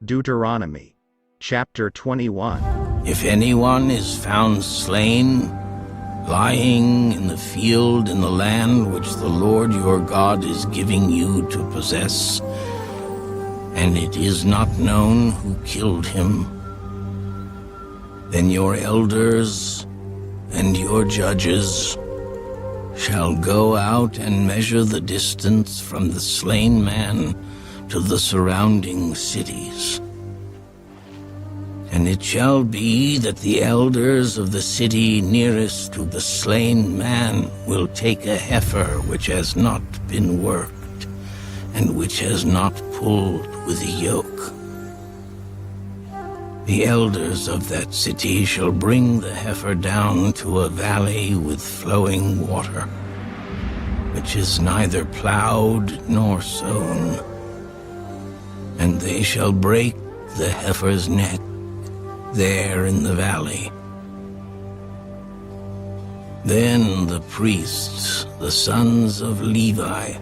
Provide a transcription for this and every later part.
Deuteronomy, chapter 21. If anyone is found slain, lying in the field in the land which the Lord your God is giving you to possess, and it is not known who killed him, then your elders and your judges shall go out and measure the distance from the slain man to the surrounding cities. And it shall be that the elders of the city nearest to the slain man will take a heifer which has not been worked, and which has not pulled with a yoke. The elders of that city shall bring the heifer down to a valley with flowing water, which is neither plowed nor sown. And they shall break the heifer's neck there in the valley. Then the priests, the sons of Levi,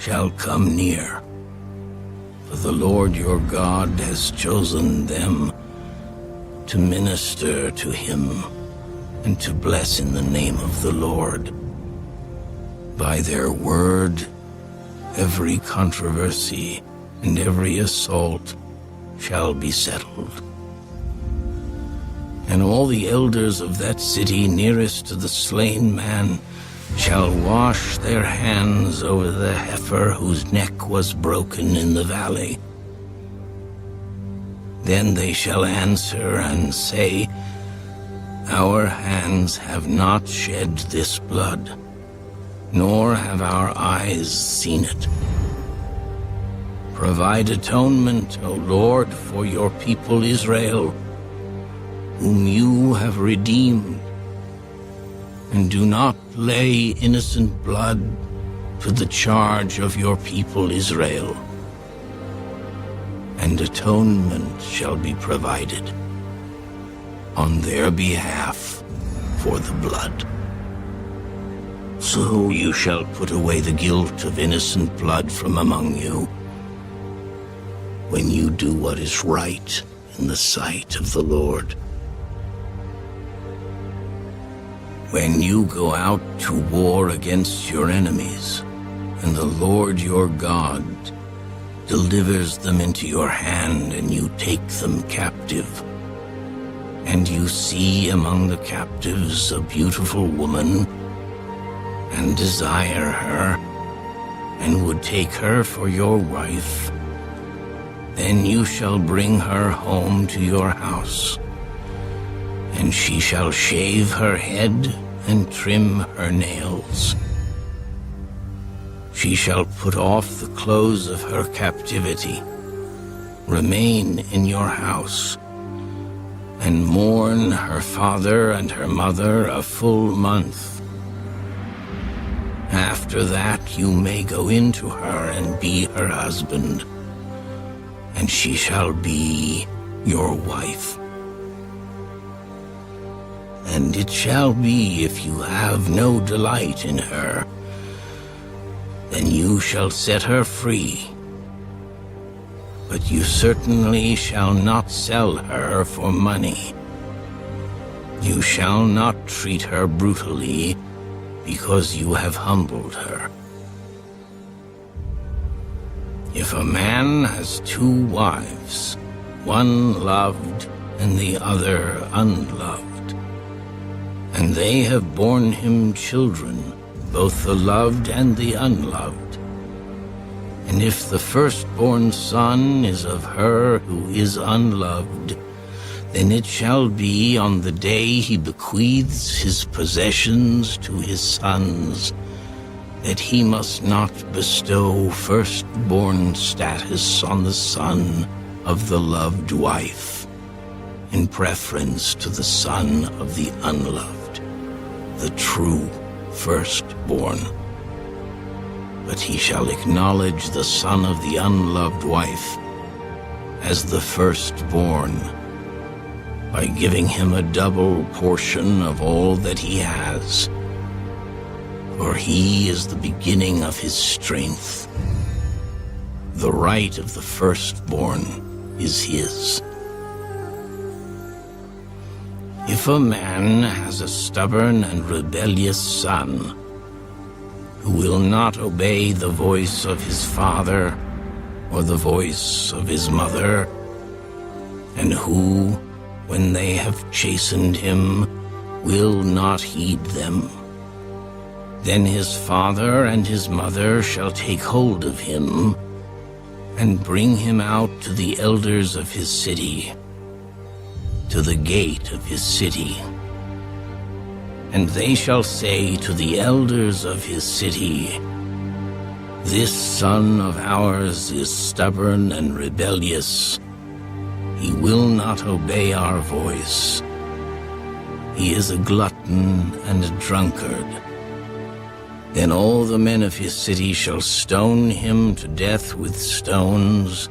shall come near, for the Lord your God has chosen them to minister to him and to bless in the name of the Lord. By their word, every controversy and every assault shall be settled. And all the elders of that city nearest to the slain man shall wash their hands over the heifer whose neck was broken in the valley. Then they shall answer and say, Our hands have not shed this blood, nor have our eyes seen it. Provide atonement, O Lord, for your people Israel, whom you have redeemed, and do not lay innocent blood to the charge of your people Israel. And atonement shall be provided on their behalf for the blood. So you shall put away the guilt of innocent blood from among you, when you do what is right in the sight of the Lord. When you go out to war against your enemies, and the Lord your God delivers them into your hand, and you take them captive, and you see among the captives a beautiful woman, and desire her, and would take her for your wife, then you shall bring her home to your house, and she shall shave her head and trim her nails. She shall put off the clothes of her captivity, remain in your house, and mourn her father and her mother a full month. After that you may go into her and be her husband, and she shall be your wife. And it shall be, if you have no delight in her, then you shall set her free. But you certainly shall not sell her for money. You shall not treat her brutally, because you have humbled her. If a man has two wives, one loved and the other unloved, and they have borne him children, both the loved and the unloved, and if the firstborn son is of her who is unloved, then it shall be on the day he bequeaths his possessions to his sons, that he must not bestow firstborn status on the son of the loved wife, in preference to the son of the unloved, the true firstborn. But he shall acknowledge the son of the unloved wife as the firstborn, by giving him a double portion of all that he has, for he is the beginning of his strength, The right of the firstborn is his. If a man has a stubborn and rebellious son, who will not obey the voice of his father or the voice of his mother, and who, when they have chastened him, will not heed them, then his father and his mother shall take hold of him and bring him out to the elders of his city, to the gate of his city. And they shall say to the elders of his city, "This son of ours is stubborn and rebellious. He will not obey our voice. He is a glutton and a drunkard." Then all the men of his city shall stone him to death with stones,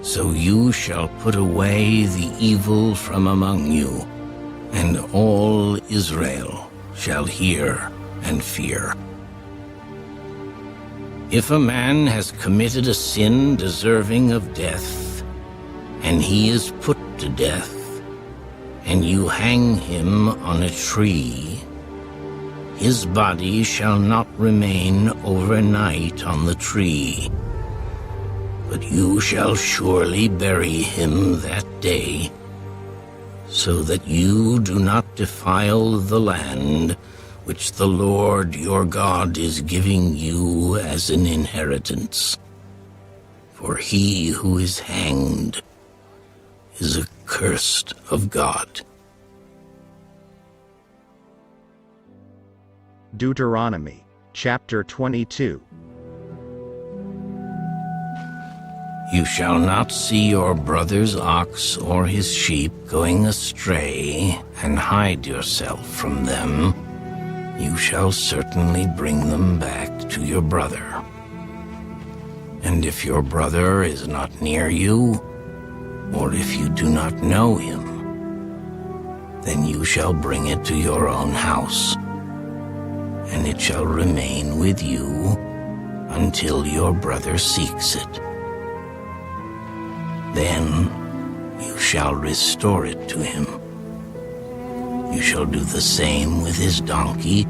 so you shall put away the evil from among you, and all Israel shall hear and fear. If a man has committed a sin deserving of death, and he is put to death, and you hang him on a tree, his body shall not remain overnight on the tree, but you shall surely bury him that day, so that you do not defile the land which the Lord your God is giving you as an inheritance. For he who is hanged is accursed of God. Deuteronomy, chapter 22. You shall not see your brother's ox or his sheep going astray and hide yourself from them. You shall certainly bring them back to your brother. And if your brother is not near you, or if you do not know him, then you shall bring it to your own house, and it shall remain with you until your brother seeks it. Then you shall restore it to him. You shall do the same with his donkey,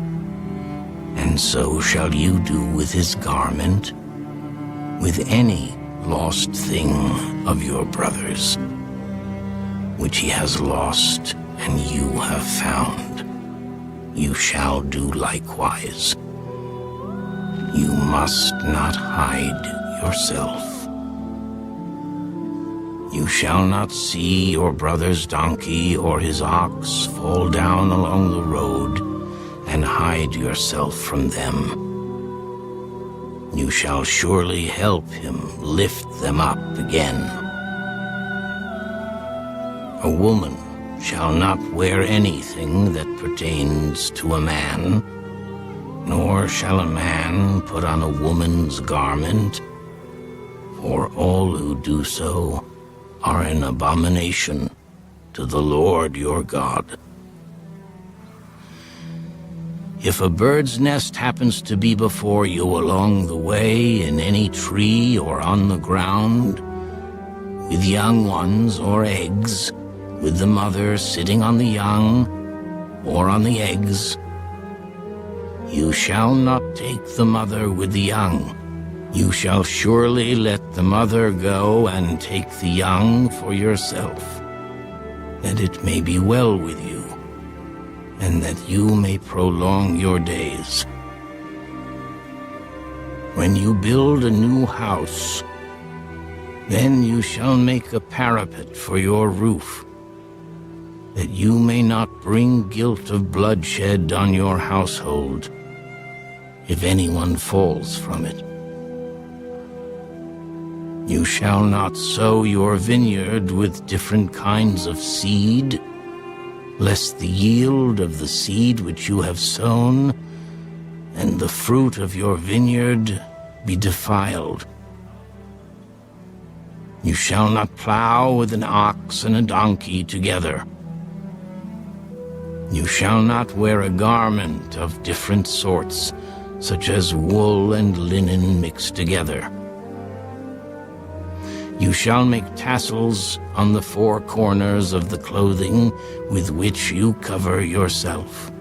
and so shall you do with his garment, with any lost thing of your brother's, which he has lost and you have found. You shall do likewise. You must not hide yourself. You shall not see your brother's donkey or his ox fall down along the road and hide yourself from them. You shall surely help him lift them up again. A woman shall not wear anything that pertains to a man, nor shall a man put on a woman's garment, for all who do so are an abomination to the Lord your God. If a bird's nest happens to be before you along the way in any tree or on the ground, with young ones or eggs, with the mother sitting on the young or on the eggs, you shall not take the mother with the young. You shall surely let the mother go and take the young for yourself, that it may be well with you, and that you may prolong your days. When you build a new house, then you shall make a parapet for your roof, that you may not bring guilt of bloodshed on your household, if anyone falls from it. You shall not sow your vineyard with different kinds of seed, lest the yield of the seed which you have sown and the fruit of your vineyard be defiled. You shall not plow with an ox and a donkey together. You shall not wear a garment of different sorts, such as wool and linen mixed together. You shall make tassels on the four corners of the clothing with which you cover yourself.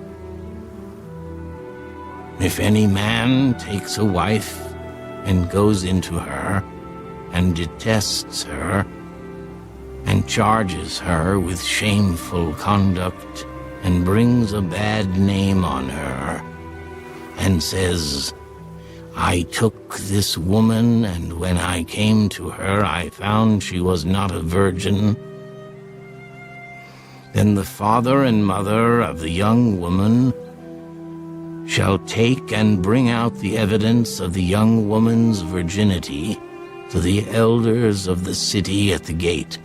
If any man takes a wife and goes into her and detests her and charges her with shameful conduct and brings a bad name on her and says, I took this woman, and when I came to her, I found she was not a virgin, then the father and mother of the young woman shall take and bring out the evidence of the young woman's virginity to the elders of the city at the gate.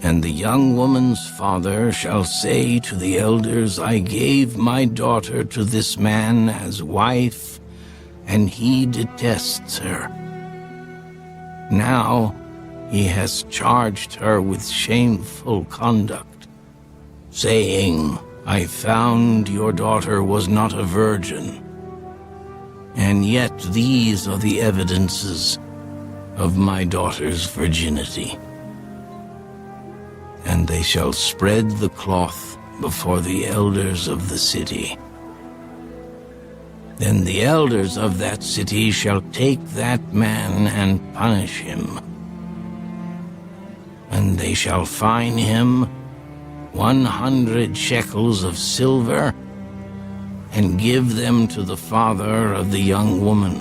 And the young woman's father shall say to the elders, I gave my daughter to this man as wife, and he detests her. Now he has charged her with shameful conduct, saying, I found your daughter was not a virgin. And yet these are the evidences of my daughter's virginity. And they shall spread the cloth before the elders of the city. Then the elders of that city shall take that man and punish him. And they shall fine him 100 shekels of silver and give them to the father of the young woman,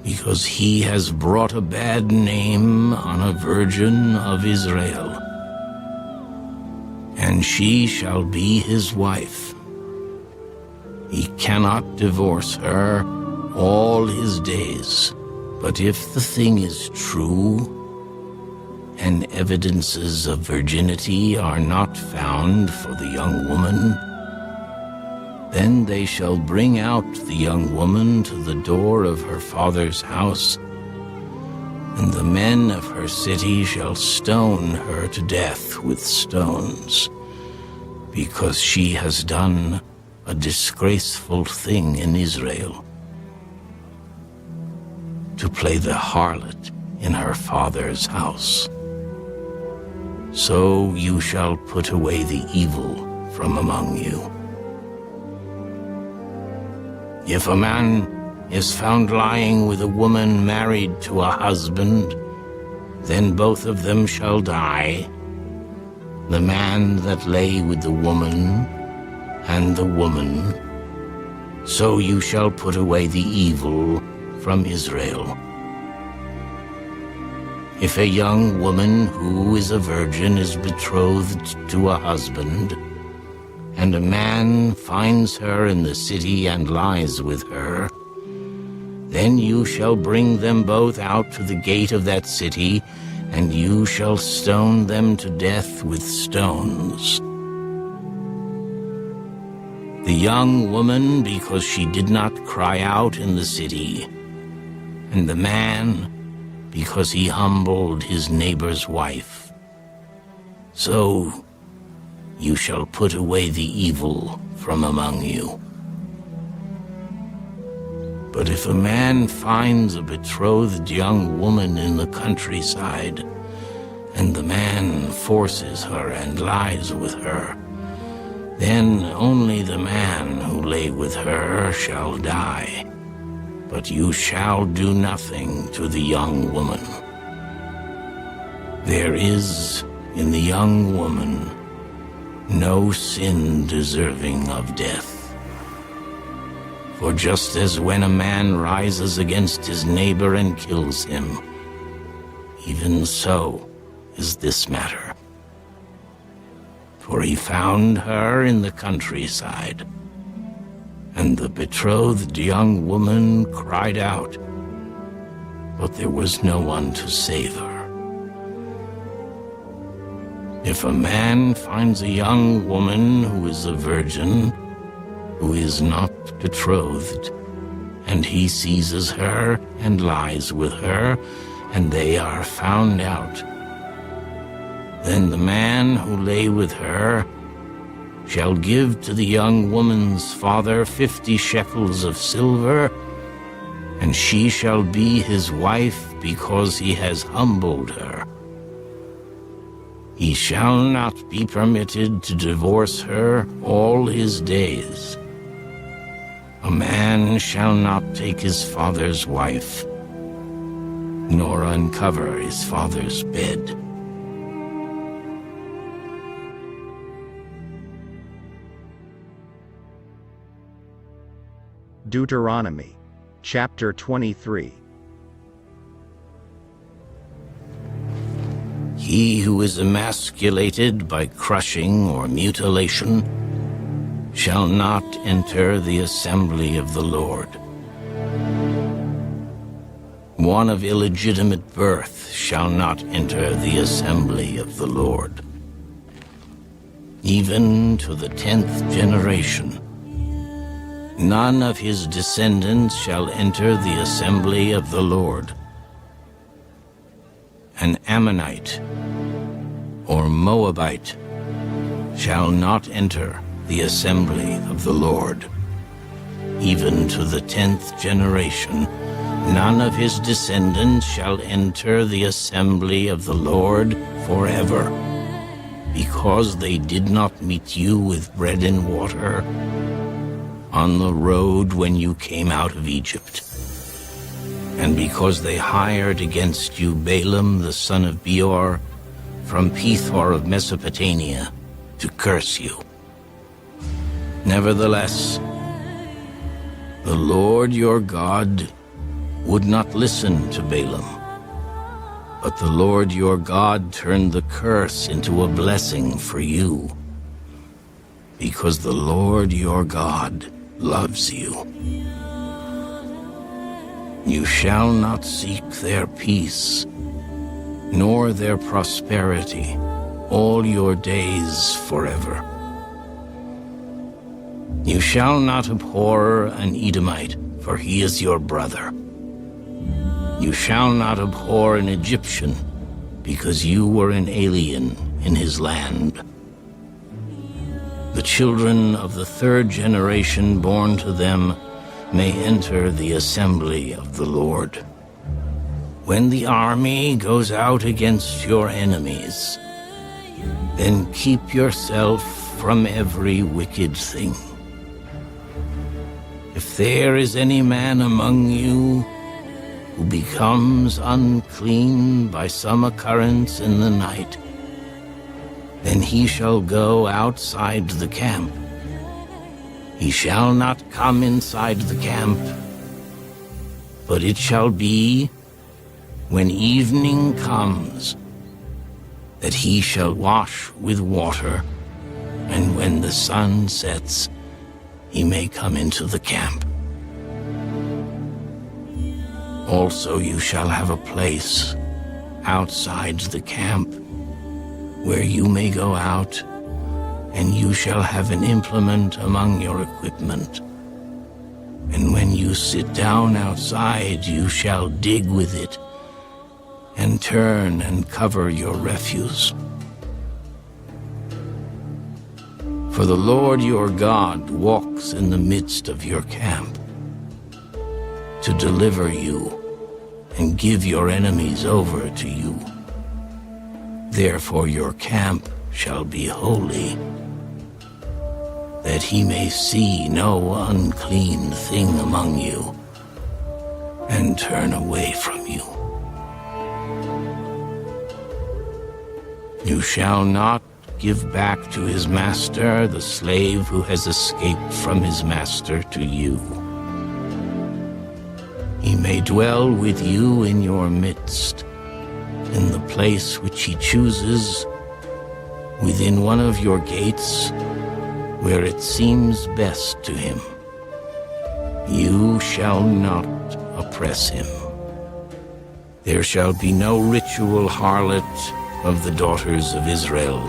because he has brought a bad name on a virgin of Israel. And she shall be his wife. He cannot divorce her all his days. But if the thing is true, and evidences of virginity are not found for the young woman, then they shall bring out the young woman to the door of her father's house, and the men of her city shall stone her to death with stones, because she has done a disgraceful thing in Israel, to play the harlot in her father's house. So you shall put away the evil from among you. If a man is found lying with a woman married to a husband, then both of them shall die, the man that lay with the woman and the woman. So you shall put away the evil from Israel. If a young woman who is a virgin is betrothed to a husband, and a man finds her in the city and lies with her, then you shall bring them both out to the gate of that city, and you shall stone them to death with stones. The young woman, because she did not cry out in the city, and the man, because he humbled his neighbor's wife. So you shall put away the evil from among you. But if a man finds a betrothed young woman in the countryside, and the man forces her and lies with her, then only the man who lay with her shall die. But you shall do nothing to the young woman. There is in the young woman no sin deserving of death. For just as when a man rises against his neighbor and kills him, even so is this matter. For he found her in the countryside, and the betrothed young woman cried out, but there was no one to save her. If a man finds a young woman who is a virgin, who is not betrothed, and he seizes her and lies with her, and they are found out, then the man who lay with her shall give to the young woman's father 50 shekels of silver, and she shall be his wife because he has humbled her. He shall not be permitted to divorce her all his days. A man shall not take his father's wife, nor uncover his father's bed. Deuteronomy, chapter 23. He who is emasculated by crushing or mutilation shall not enter the assembly of the Lord. One of illegitimate birth shall not enter the assembly of the Lord. Even to the 10th generation, none of his descendants shall enter the assembly of the Lord. An Ammonite or Moabite shall not enter the assembly of the Lord. Even to the 10th generation, none of his descendants shall enter the assembly of the Lord forever, because they did not meet you with bread and water on the road when you came out of Egypt, and because they hired against you Balaam the son of Beor from Pethor of Mesopotamia to curse you. Nevertheless, the Lord your God would not listen to Balaam, but the Lord your God turned the curse into a blessing for you, because the Lord your God loves you. You shall not seek their peace, nor their prosperity, all your days forever. You shall not abhor an Edomite, for he is your brother. You shall not abhor an Egyptian, because you were an alien in his land. The children of the 3rd generation born to them may enter the assembly of the Lord. When the army goes out against your enemies, then keep yourself from every wicked thing. If there is any man among you who becomes unclean by some occurrence in the night, then he shall go outside the camp. He shall not come inside the camp, but it shall be, when evening comes, that he shall wash with water, and when the sun sets, he may come into the camp. Also you shall have a place outside the camp where you may go out, and you shall have an implement among your equipment. And when you sit down outside, you shall dig with it, and turn and cover your refuse. For the Lord your God walks in the midst of your camp, to deliver you and give your enemies over to you. Therefore your camp shall be holy, that he may see no unclean thing among you, and turn away from you. You shall not give back to his master the slave who has escaped from his master to you. He may dwell with you in your midst, in the place which he chooses, within one of your gates, where it seems best to him. You shall not oppress him. There shall be no ritual harlot of the daughters of Israel,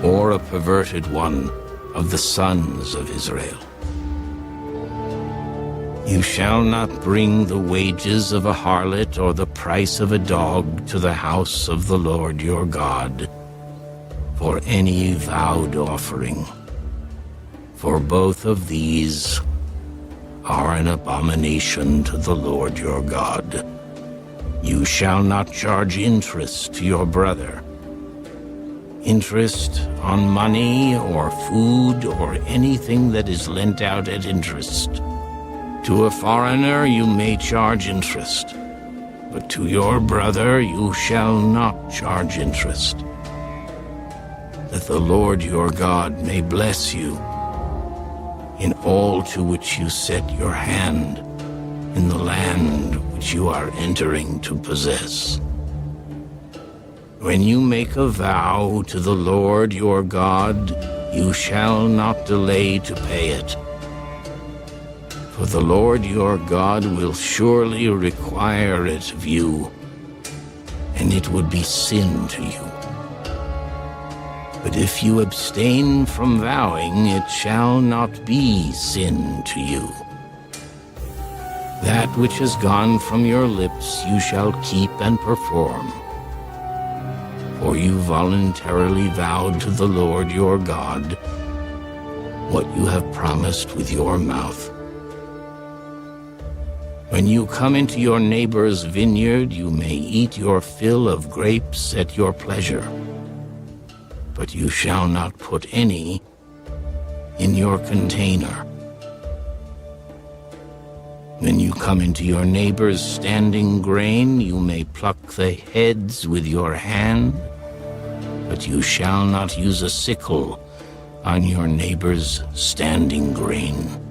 or a perverted one of the sons of Israel. You shall not bring the wages of a harlot or the price of a dog to the house of the Lord your God for any vowed offering, for both of these are an abomination to the Lord your God. You shall not charge interest to your brother. Interest on money or food or anything that is lent out at interest. To a foreigner you may charge interest, but to your brother you shall not charge interest, that the Lord your God may bless you in all to which you set your hand in the land which you are entering to possess. When you make a vow to the Lord your God, you shall not delay to pay it. For the Lord your God will surely require it of you, and it would be sin to you. But if you abstain from vowing, it shall not be sin to you. That which has gone from your lips you shall keep and perform. For you voluntarily vowed to the Lord your God what you have promised with your mouth. When you come into your neighbor's vineyard, you may eat your fill of grapes at your pleasure, but you shall not put any in your container. When you come into your neighbor's standing grain, you may pluck the heads with your hand, but you shall not use a sickle on your neighbor's standing grain.